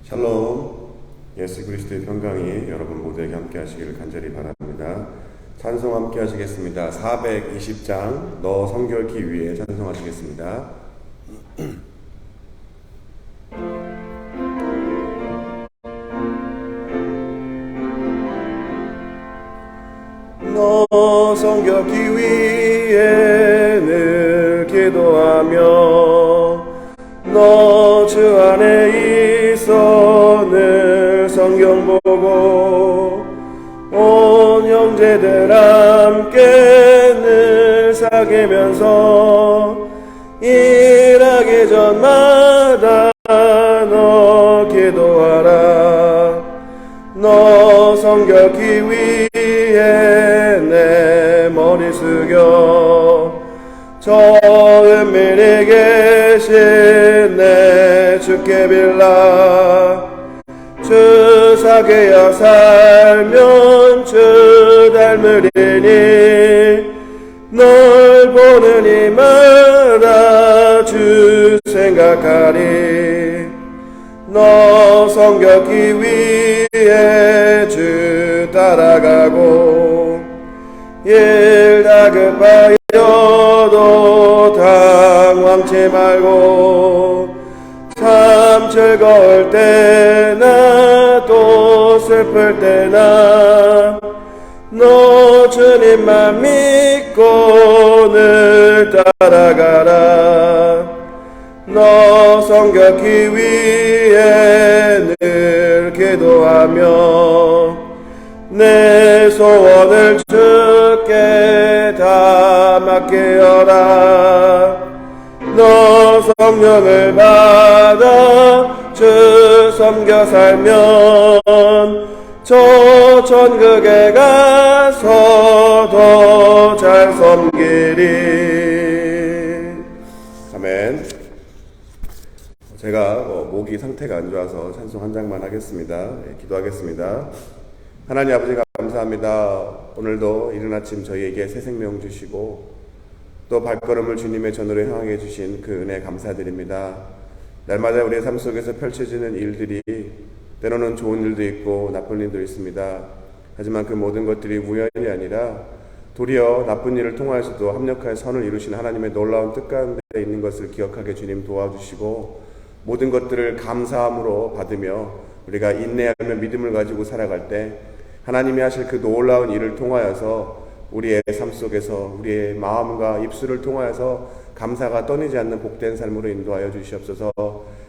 샬롬. 예수 그리스도의 평강이 여러분 모두에게 함께 하시기를 간절히 바랍니다. 찬송 함께 하시겠습니다. 420장 너 성결케 위해 찬송하시겠습니다. 너 성결케 위해 늘 기도하며 너 주 안에 있어 늘 성경 보고 온 형제들 함께 늘 사귀면서 일하기 전마다 너 기도하라. 너 성결케 위해 내 머리 숙여 저 은밀히 계신 내 주께 빌라. 주 사귀어 살면 주 닮으리니 널 보느니 마다 주 생각하리. 너 성결케 위해 주 따라가고 일 다급하여도 당황치 말고 참 즐거울 때나 또 슬플 때나 너 주님만 믿고 늘 따라가라. 너 성결케 위해 늘 기도하며 내 소원을 주께 다 맡기어라. 너 성령을 받아 주 섬겨 살면 저 천국에 가서 더 잘 섬기리. 아멘. 제가 목이 상태가 안 좋아서 찬송 한 장만 하겠습니다. 기도하겠습니다. 하나님 아버지 감사합니다. 오늘도 이른 아침 저희에게 새 생명 주시고 또 발걸음을 주님의 전으로 향하게 해주신 그 은혜 감사드립니다. 날마다 우리의 삶 속에서 펼쳐지는 일들이 때로는 좋은 일도 있고 나쁜 일도 있습니다. 하지만 그 모든 것들이 우연이 아니라 도리어 나쁜 일을 통하여서도 합력하여 선을 이루신 하나님의 놀라운 뜻 가운데 있는 것을 기억하게 주님 도와주시고 모든 것들을 감사함으로 받으며 우리가 인내하며 믿음을 가지고 살아갈 때 하나님이 하실 그 놀라운 일을 통하여서 우리의 삶 속에서 우리의 마음과 입술을 통하여서 감사가 떠니지 않는 복된 삶으로 인도하여 주시옵소서.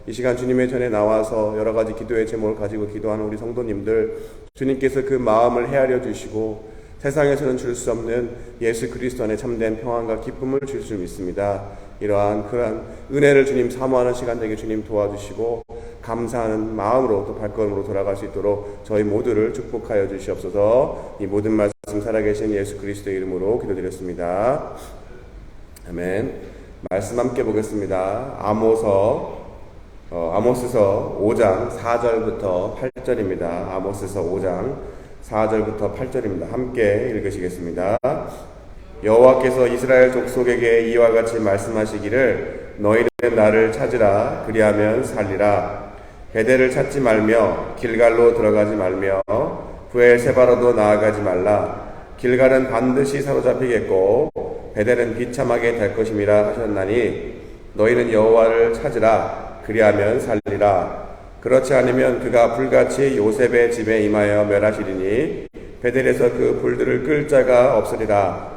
이 시간 주님의 전에 나와서 여러 가지 기도의 제목을 가지고 기도하는 우리 성도님들 주님께서 그 마음을 헤아려 주시고 세상에서는 줄 수 없는 예수 그리스도 안에 참된 평안과 기쁨을 줄 줄 믿습니다. 이러한 그러한 은혜를 주님 사모하는 시간 되게 주님 도와주시고 감사하는 마음으로 또 발걸음으로 돌아갈 수 있도록 저희 모두를 축복하여 주시옵소서. 이 모든 말씀 살아계신 예수 그리스도의 이름으로 기도드렸습니다. 아멘. 말씀 함께 보겠습니다. 아모스서 5장 4절부터 8절입니다. 아모스서 5장 4절부터 8절입니다. 함께 읽으시겠습니다. 여호와께서 이스라엘 족속에게 이와 같이 말씀하시기를 너희는 나를 찾으라. 그리하면 살리라. 베델을 찾지 말며 길갈로 들어가지 말며 브엘세바로도 나아가지 말라. 길갈은 반드시 사로잡히겠고 베델은 비참하게 될 것임이라 하셨나니 너희는 여호와를 찾으라. 그리하면 살리라. 그렇지 않으면 그가 불같이 요셉의 집에 임하여 멸하시리니 베델에서 그 불들을 끌 자가 없으리라.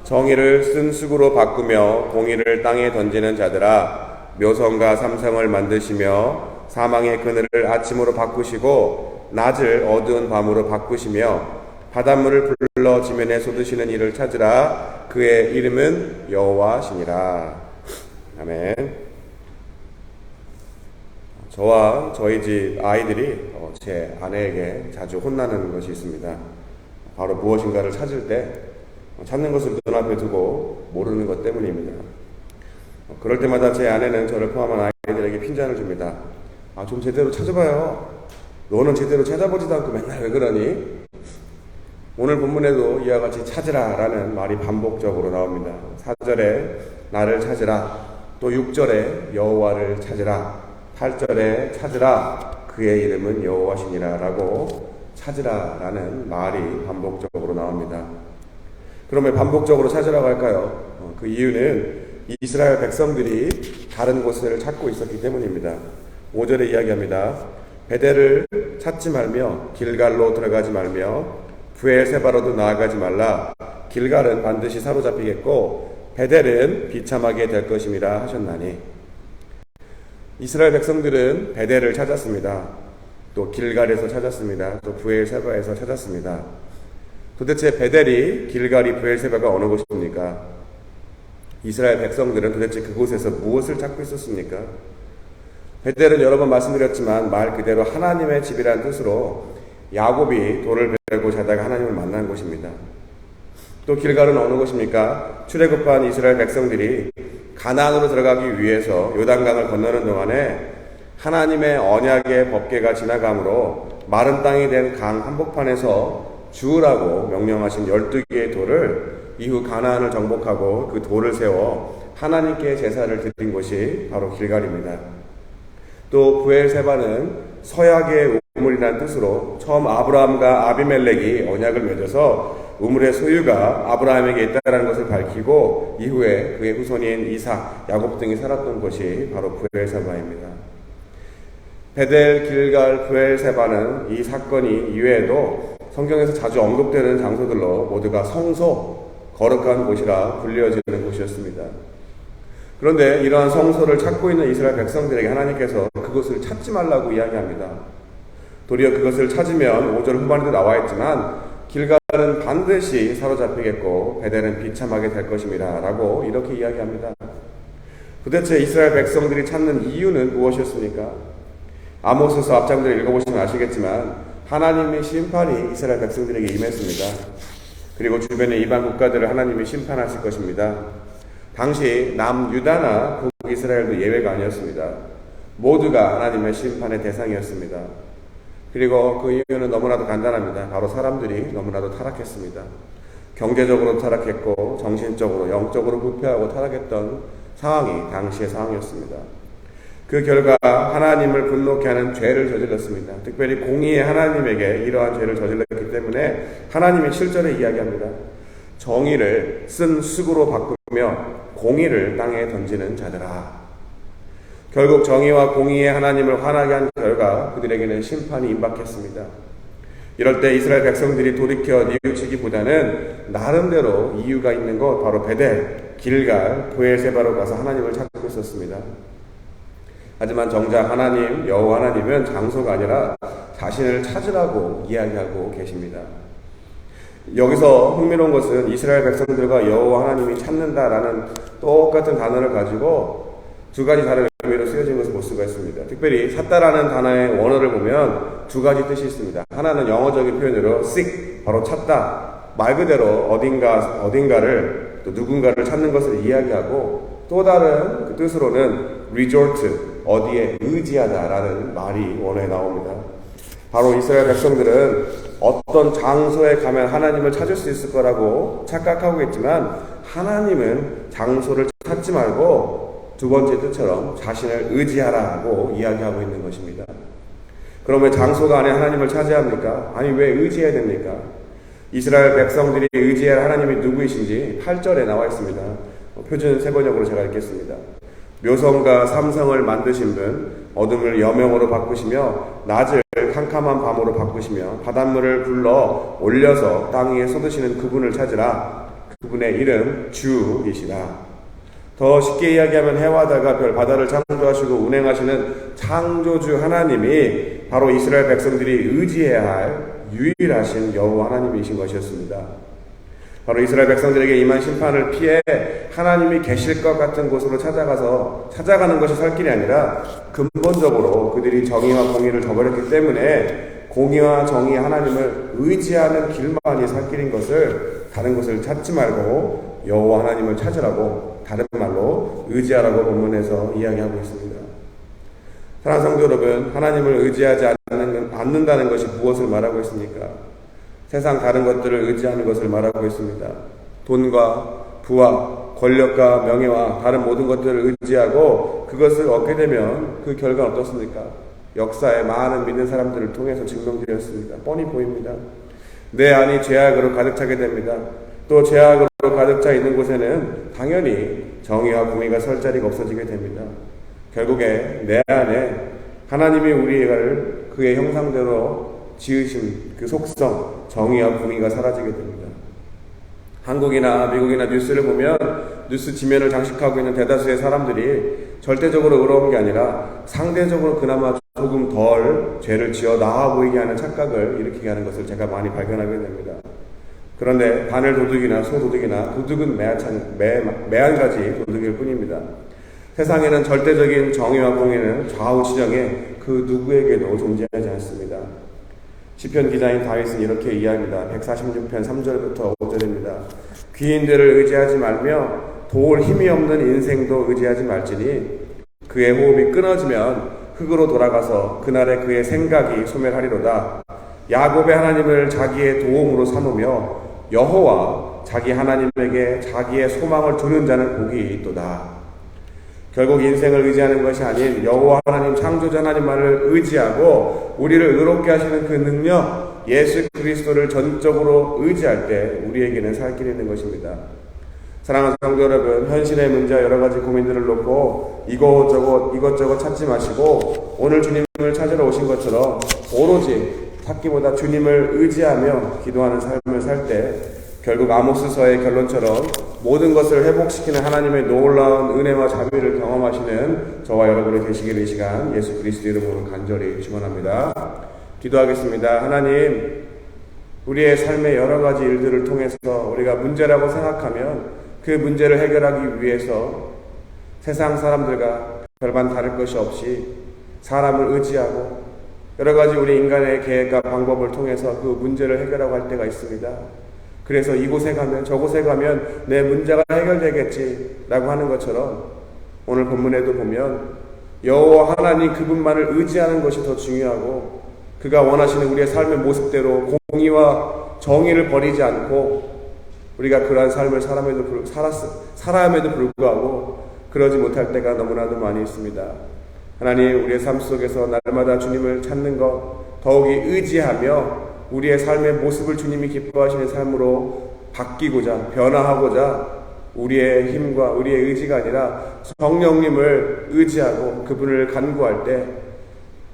정의를 쓴 쑥으로 바꾸며 공의를 땅에 던지는 자들아, 묘성과 삼성을 만드시며 사망의 그늘을 아침으로 바꾸시고 낮을 어두운 밤으로 바꾸시며 바닷물을 불러 지면에 쏟으시는 이를 찾으라. 그의 이름은 여호와시니라. 아멘. 저와 저희 집 아이들이 제 아내에게 자주 혼나는 것이 있습니다. 바로 무엇인가를 찾을 때 찾는 것을 눈앞에 두고 모르는 것 때문입니다. 그럴 때마다 제 아내는 저를 포함한 아이들에게 핀잔을 줍니다. 좀 제대로 찾아봐요. 너는 제대로 찾아보지도 않고 맨날 왜 그러니? 오늘 본문에도 이와 같이 찾으라 라는 말이 반복적으로 나옵니다. 4절에 나를 찾으라, 또 6절에 여호와를 찾으라, 8절에 찾으라, 그의 이름은 여호와시니라 라고 찾으라라는 말이 반복적으로 나옵니다. 그럼 왜 반복적으로 찾으라고 할까요? 그 이유는 이스라엘 백성들이 다른 곳을 찾고 있었기 때문입니다. 5절에 이야기합니다. 베델을 찾지 말며 길갈로 들어가지 말며 브엘세바로도 나아가지 말라. 길갈은 반드시 사로잡히겠고 베델은 비참하게 될 것임이라 하셨나니. 이스라엘 백성들은 베델을 찾았습니다. 또 길갈에서 찾았습니다. 또 브엘세바에서 찾았습니다. 도대체 베델이, 길갈이, 브엘세바가 어느 곳입니까? 이스라엘 백성들은 도대체 그곳에서 무엇을 찾고 있었습니까? 베델은 여러 번 말씀드렸지만 말 그대로 하나님의 집이라는 뜻으로 야곱이 돌을 베고 자다가 하나님을 만난 곳입니다. 또 길갈은 어느 곳입니까? 출애굽한 이스라엘 백성들이 가나안으로 들어가기 위해서 요단강을 건너는 동안에 하나님의 언약의 법궤가 지나감으로 마른 땅이 된 강 한복판에서 주우라고 명령하신 12개의 돌을 이후 가나안을 정복하고 그 돌을 세워 하나님께 제사를 드린 곳이 바로 길갈입니다. 또 브엘세바는 서약의 우물이라는 뜻으로 처음 아브라함과 아비멜렉이 언약을 맺어서 우물의 소유가 아브라함에게 있다는 것을 밝히고 이후에 그의 후손인 이삭, 야곱 등이 살았던 곳이 바로 브엘세바입니다. 베델, 길갈, 브엘세바는 이 사건이 이외에도 성경에서 자주 언급되는 장소들로 모두가 성소, 거룩한 곳이라 불려지는 곳이었습니다. 그런데 이러한 성소를 찾고 있는 이스라엘 백성들에게 하나님께서 그것을 찾지 말라고 이야기합니다. 도리어 그것을 찾으면 5절 후반에도 나와 있지만 길갈은 반드시 사로잡히겠고 베델은 비참하게 될 것입니다 라고 이렇게 이야기합니다. 도대체 이스라엘 백성들이 찾는 이유는 무엇이었습니까? 아모스서 앞장들을 읽어보시면 아시겠지만 하나님의 심판이 이스라엘 백성들에게 임했습니다. 그리고 주변의 이방 국가들을 하나님이 심판하실 것입니다. 당시 남유다나 북이스라엘도 예외가 아니었습니다. 모두가 하나님의 심판의 대상이었습니다. 그리고 그 이유는 너무나도 간단합니다. 바로 사람들이 너무나도 타락했습니다. 경제적으로 타락했고 정신적으로 영적으로 부패하고 타락했던 상황이 당시의 상황이었습니다. 그 결과 하나님을 분노케 하는 죄를 저질렀습니다. 특별히 공의의 하나님에게 이러한 죄를 저질렀기 때문에 하나님이 7절에 이야기합니다. 정의를 쓴 쑥으로 바꾸며 공의를 땅에 던지는 자들아. 결국 정의와 공의의 하나님을 화나게 한 결과 그들에게는 심판이 임박했습니다. 이럴 때 이스라엘 백성들이 돌이켜 뉘우치기보다는 나름대로 이유가 있는 곳 바로 베델, 길갈, 브엘세바로 가서 하나님을 찾고 있었습니다. 하지만 정작 하나님, 여호와 하나님은 장소가 아니라 자신을 찾으라고 이야기하고 계십니다. 여기서 흥미로운 것은 이스라엘 백성들과 여호와 하나님이 찾는다라는 똑같은 단어를 가지고 두 가지 다른 의미로 쓰여진 것을 볼 수가 있습니다. 특별히 찾다라는 단어의 원어를 보면 두 가지 뜻이 있습니다. 하나는 영어적인 표현으로 seek, 바로 찾다. 말 그대로 어딘가를 또 누군가를 찾는 것을 이야기하고 또 다른 그 뜻으로는 resort, 어디에 의지하다라는 말이 원어에 나옵니다. 바로 이스라엘 백성들은 어떤 장소에 가면 하나님을 찾을 수 있을 거라고 착각하고 있지만 하나님은 장소를 찾지 말고 두 번째 뜻처럼 자신을 의지하라고 이야기하고 있는 것입니다. 그럼 왜 장소가 아닌 하나님을 찾아야 합니까? 아니 왜 의지해야 됩니까? 이스라엘 백성들이 의지할 하나님이 누구이신지 8절에 나와 있습니다. 표준 세번역으로 제가 읽겠습니다. 묘성과 삼성을 만드신 분, 어둠을 여명으로 바꾸시며 낮을 캄캄한 밤으로 바꾸시며 바닷물을 불러 올려서 땅 위에 쏟으시는 그분을 찾으라. 그분의 이름 주이시라. 더 쉽게 이야기하면 해와 달과 별, 바다를 창조하시고 운행하시는 창조주 하나님이 바로 이스라엘 백성들이 의지해야 할 유일하신 여호와 하나님이신 것이었습니다. 바로 이스라엘 백성들에게 임한 심판을 피해 하나님이 계실 것 같은 곳으로 찾아가는 것이 살 길이 아니라 근본적으로 그들이 정의와 공의를 저버렸기 때문에 공의와 정의 하나님을 의지하는 길만이 살 길인 것을 다른 것을 찾지 말고 여호와 하나님을 찾으라고, 다른 말로 의지하라고 본문에서 이야기하고 있습니다. 사랑하는 성도 여러분, 하나님을 의지하지 않는다는 것이 무엇을 말하고 있습니까? 세상 다른 것들을 의지하는 것을 말하고 있습니다. 돈과 부와 권력과 명예와 다른 모든 것들을 의지하고 그것을 얻게 되면 그 결과는 어떻습니까? 역사에 많은 믿는 사람들을 통해서 증명되었습니다. 뻔히 보입니다. 내 안이 죄악으로 가득 차게 됩니다. 또 죄악으로 가득 차 있는 곳에는 당연히 정의와 공의가 설 자리가 없어지게 됩니다. 결국에 내 안에 하나님이 우리를 그의 형상대로 지으신 그 속성, 정의와 공의가 사라지게 됩니다. 한국이나 미국이나 뉴스를 보면 뉴스 지면을 장식하고 있는 대다수의 사람들이 절대적으로 의로운 게 아니라 상대적으로 그나마 조금 덜 죄를 지어 나아 보이게 하는 착각을 일으키게 하는 것을 제가 많이 발견하게 됩니다. 그런데 바늘 도둑이나 소 도둑이나 도둑은 매한 가지 도둑일 뿐입니다. 세상에는 절대적인 정의와 공의는 좌우 지정에 그 누구에게도 존재하지 않습니다. 시편 기자인 다윗은 이렇게 이야기합니다. 146편 3절부터 5절입니다. 귀인들을 의지하지 말며 도울 힘이 없는 인생도 의지하지 말지니 그의 호흡이 끊어지면 흙으로 돌아가서 그날에 그의 생각이 소멸하리로다. 야곱의 하나님을 자기의 도움으로 삼으며 여호와 자기 하나님에게 자기의 소망을 두는 자는 복이 있도다. 결국 인생을 의지하는 것이 아닌 여호와 하나님 창조자 하나님만을 의지하고 우리를 의롭게 하시는 그 능력 예수 그리스도를 전적으로 의지할 때 우리에게는 살 길이 있는 것입니다. 사랑하는 성도 여러분, 현실의 문제와 여러 가지 고민들을 놓고 이것저것 찾지 마시고 오늘 주님을 찾으러 오신 것처럼 오로지 찾기보다 주님을 의지하며 기도하는 삶을 살 때 결국 아모스서의 결론처럼 모든 것을 회복시키는 하나님의 놀라운 은혜와 자비를 경험하시는 저와 여러분이 되시기를 이 시간 예수 그리스도 이름으로 간절히 축원합니다. 기도하겠습니다. 하나님, 우리의 삶의 여러 가지 일들을 통해서 우리가 문제라고 생각하면 그 문제를 해결하기 위해서 세상 사람들과 별반 다를 것이 없이 사람을 의지하고 여러 가지 우리 인간의 계획과 방법을 통해서 그 문제를 해결하고 할 때가 있습니다. 그래서 이곳에 가면 저곳에 가면 내 문제가 해결되겠지라고 하는 것처럼 오늘 본문에도 보면 여호와 하나님 그분만을 의지하는 것이 더 중요하고 그가 원하시는 우리의 삶의 모습대로 공의와 정의를 버리지 않고 우리가 그러한 삶을 살아야함에도 불구하고 그러지 못할 때가 너무나도 많이 있습니다. 하나님, 우리의 삶 속에서 날마다 주님을 찾는 것 더욱이 의지하며 우리의 삶의 모습을 주님이 기뻐하시는 삶으로 바뀌고자 변화하고자 우리의 힘과 우리의 의지가 아니라 성령님을 의지하고 그분을 간구할 때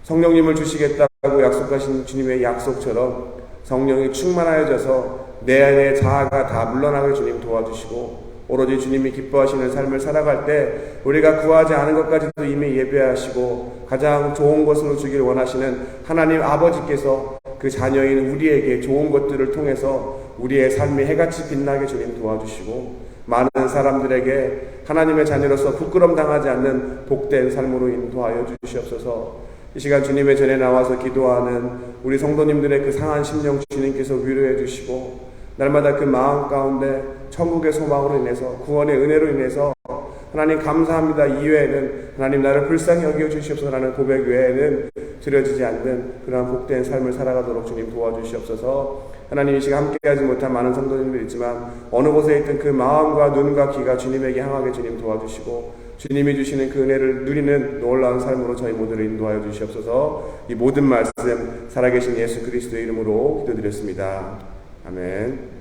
성령님을 주시겠다고 약속하신 주님의 약속처럼 성령이 충만하여져서 내 안의 자아가 다 물러나게 주님 도와주시고 오로지 주님이 기뻐하시는 삶을 살아갈 때 우리가 구하지 않은 것까지도 이미 예배하시고 가장 좋은 것으로 주길 원하시는 하나님 아버지께서 그 자녀인 우리에게 좋은 것들을 통해서 우리의 삶이 해같이 빛나게 주님 도와주시고 많은 사람들에게 하나님의 자녀로서 부끄럼 당하지 않는 복된 삶으로 인도하여 주시옵소서. 이 시간 주님의 전에 나와서 기도하는 우리 성도님들의 그 상한 심령 주님께서 위로해 주시고 날마다 그 마음 가운데 천국의 소망으로 인해서 구원의 은혜로 인해서 하나님 감사합니다 이외에는 하나님 나를 불쌍히 여겨 주시옵소서라는 고백 외에는 드려지지 않는 그러한 복된 삶을 살아가도록 주님 도와주시옵소서. 하나님 이 시간 함께하지 못한 많은 성도님들 있지만 어느 곳에 있든 그 마음과 눈과 귀가 주님에게 향하게 주님 도와주시고 주님이 주시는 그 은혜를 누리는 놀라운 삶으로 저희 모두를 인도하여 주시옵소서. 이 모든 말씀 살아계신 예수 그리스도의 이름으로 기도드렸습니다. 아멘.